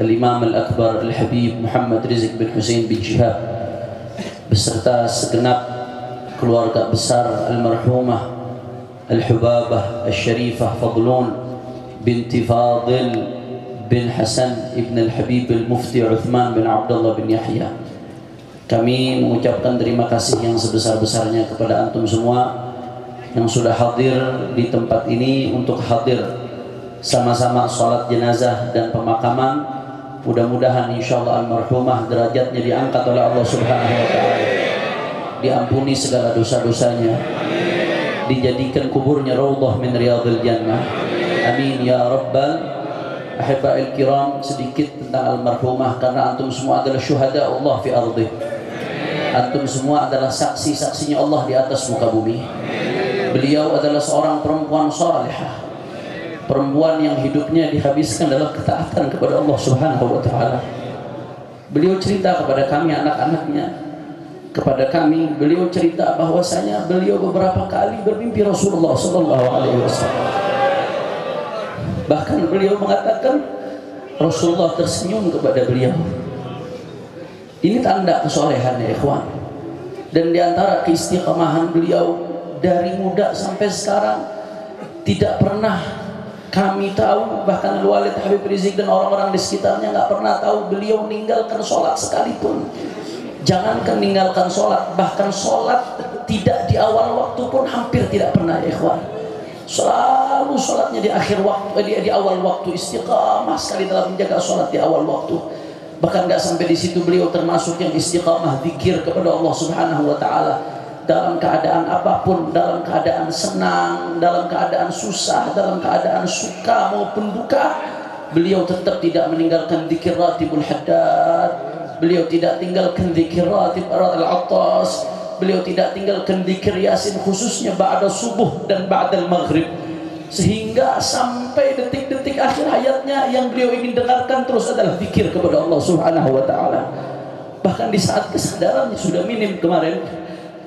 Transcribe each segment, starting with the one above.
Al-Imam Al-Akbar Al-Habib Muhammad Rizq bin Husain bin Jihab beserta segenap keluarga besar almarhumah Al-Hubabah Al-Sharifah Fadlun binti Fadil bin Hasan ibn Al-Habib Al-Mufti Uthman bin Abdullah bin Yahya. Kami mengucapkan terima kasih yang sebesar-besarnya kepada antum semua yang sudah hadir di tempat ini untuk hadir sama-sama sholat jenazah dan pemakaman. Mudah-mudahan insyaallah almarhumah derajatnya diangkat oleh Allah Subhanahu wa taala, diampuni segala dosa-dosanya, dijadikan kuburnya raudhah min riyadhil jannah. Amin ya rabbal ahibba'il kiram. Sedikit tentang almarhumah, karena antum semua adalah syuhada Allah fi ardih. Antum semua adalah saksi-saksinya Allah di atas muka bumi. Beliau adalah seorang perempuan salihah, perempuan yang hidupnya dihabiskan dalam ketaatan kepada Allah Subhanahu wa taala. Beliau cerita kepada kami anak-anaknya, kepada kami beliau cerita bahwasanya beliau beberapa kali bermimpi Rasulullah sallallahu alaihi wasallam. Bahkan beliau mengatakan Rasulullah tersenyum kepada beliau. Ini tanda kesolehan ya ikhwan. Dan diantara keistiqamahan beliau dari muda sampai sekarang, tidak pernah kami tahu, bahkan Al-Walid Habib Rizq dan orang-orang di sekitarnya nggak pernah tahu beliau meninggalkan sholat sekalipun. Jangankan meninggalkan sholat, bahkan sholat tidak di awal waktu pun hampir tidak pernah ya ikhwan. Selalu sholatnya di akhir waktu, di awal waktu, istiqamah sekali dalam menjaga sholat di awal waktu. Bahkan nggak sampai di situ, beliau termasuk yang istiqamah zikir kepada Allah Subhanahu wa taala dalam keadaan apapun, dalam keadaan senang, dalam keadaan susah, dalam keadaan suka maupun duka. Beliau tetap tidak meninggalkan zikir ratibul haddad. Beliau tidak tinggalkan zikir ratib al-attas. Beliau tidak tinggalkan zikir yasin, khususnya ba'da subuh dan ba'da maghrib, sehingga sampai detik-detik akhir hayatnya yang beliau ingin dengarkan terus adalah zikir kepada Allah Subhanahu wa taala. Bahkan di saat kesadarannya sudah minim kemarin,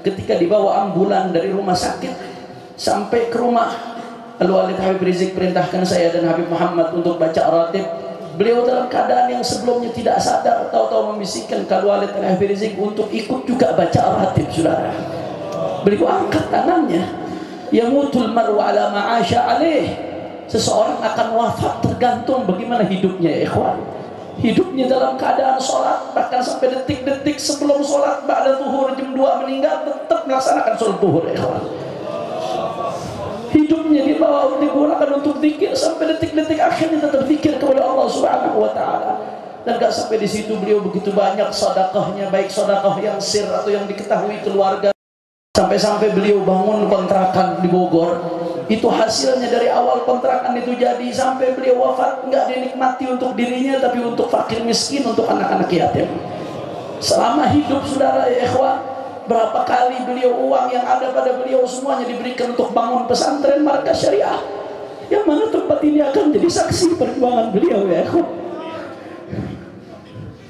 ketika dibawa ambulan dari rumah sakit sampai ke rumah, Al-Walid Habib Rizq perintahkan saya dan Habib Muhammad untuk baca ratib. Beliau dalam keadaan yang sebelumnya tidak sadar, tahu-tahu membisikkan ke Al-Walid Habib Rizq untuk ikut juga baca ratib, saudara. Beliau angkat tangannya, yamutul mar'u ala ma'asha alaih. Seseorang akan wafat tergantung bagaimana hidupnya ya ikhwan. Hidupnya dalam keadaan sholat, bahkan sampai detik-detik sebelum sholat ba'da zuhur jam 2 meninggal tetap melaksanakan sholat zuhur ya ikhwan. Hidupnya dibawa digunakan untuk zikir sampai detik-detik akhirnya tetap zikir kepada Allah Subhanahu wa taala. Dan gak sampai di situ, beliau begitu banyak sedekahnya, baik sedekah yang sir atau yang diketahui keluarga. Sampai-sampai beliau bangun kontrakan di Bogor, itu hasilnya dari awal kontrakan itu jadi sampai beliau wafat nggak dinikmati untuk dirinya, tapi untuk fakir miskin, untuk anak-anak yatim. Selama hidup saudara ya ikhwan, berapa kali beliau uang yang ada pada beliau semuanya diberikan untuk bangun pesantren markas syariah, yang mana tempat ini akan jadi saksi perjuangan beliau ya ikhwan.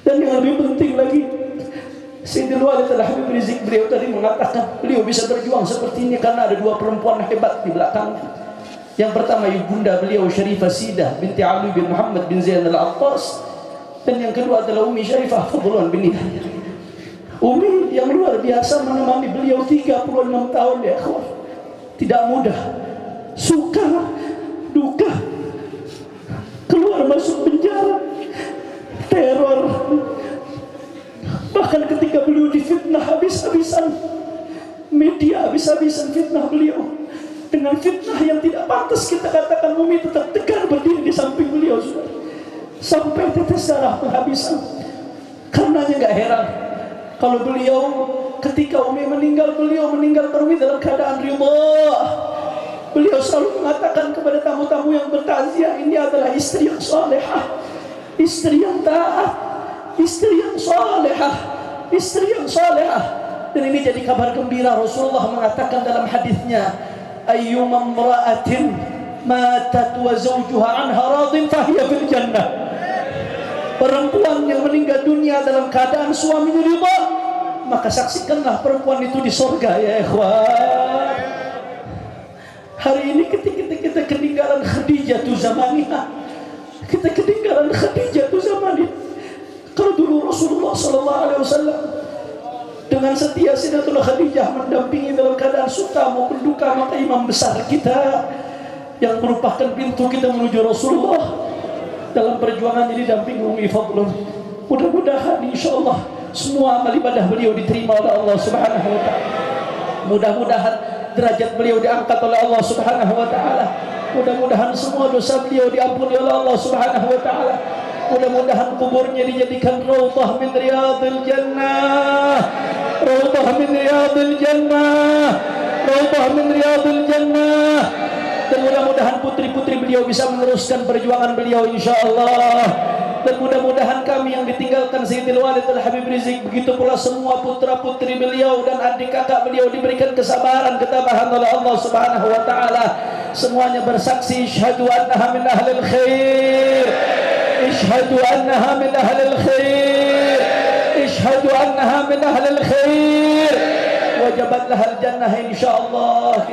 Dan yang lebih penting lagi, Sayyidul Walid Habib Rizq beliau tadi mengatakan beliau bisa berjuang seperti ini karena ada dua perempuan hebat di belakangnya. Yang pertama ibunda beliau Syarifah Sidah binti Ali bin Muhammad bin Zain al-Attas, dan yang kedua adalah Umi Syarifah Fadlun bin Yahya. Umi yang luar biasa menemani beliau 36 tahun ya ikhwan. Tidak mudah, suka duka, keluar masuk penjara, teror. Bahkan ketika beliau difitnah habis-habisan, media habis-habisan fitnah beliau dengan fitnah yang tidak pantas kita katakan, Umi tetap tegar berdiri di samping beliau saudara. Sampai tetes darah penghabisan. Karenanya nggak heran kalau beliau ketika Umi meninggal, beliau meninggal Umi dalam keadaan ridha. Beliau selalu mengatakan kepada tamu-tamu yang bertaziah, ini adalah istri yang salehah, istri yang taat, istri yang salehah, istri yang salehah. Dan ini jadi kabar gembira. Rasulullah mengatakan dalam hadisnya, ayyuma imra'atin matat wa zawjuha anha radin fahiya fil jannah. Perempuan yang meninggal dunia dalam keadaan suaminya ridha, maka saksikanlah perempuan itu di surga ya ikhwan. Hari ini ketika kita ketinggalan Khadijah tu zamanina, kita ketinggalan Khadijah tu zamanina. sallallahu alaihi wasallam. Dengan setia Sayyidatuna Khadijah mendampingi dalam keadaan suka maupun duka, maka imam besar kita yang merupakan pintu kita menuju Rasulullah dalam perjuangan ini didampingi Umi Fadlun. Mudah-mudahan insyaallah semua amal ibadah beliau diterima oleh Allah Subhanahu wa taala. Mudah-mudahan derajat beliau diangkat oleh Allah Subhanahu wa taala. Mudah-mudahan semua dosa beliau diampuni oleh Allah Subhanahu wa taala. Mudah-mudahan kuburnya dijadikan raudhah min riyadil jannah. Raudhah min riyadil jannah. Raudhah min riyadil jannah. Dan mudah-mudahan putri-putri beliau bisa meneruskan perjuangan beliau insyaallah. Dan mudah-mudahan kami yang ditinggalkan Sayyidil Walid Al-Habib Rizik, begitu pula semua putra-putri beliau dan adik kakak beliau diberikan kesabaran, ketabahan oleh Allah Subhanahu wa taala. Semuanya bersaksi syahadu annaha min ahlil khair. Ishhadu annaha min ahlil khair. Ishhadu annaha min ahlil khair. Wajabat lahal jannah insyaallah.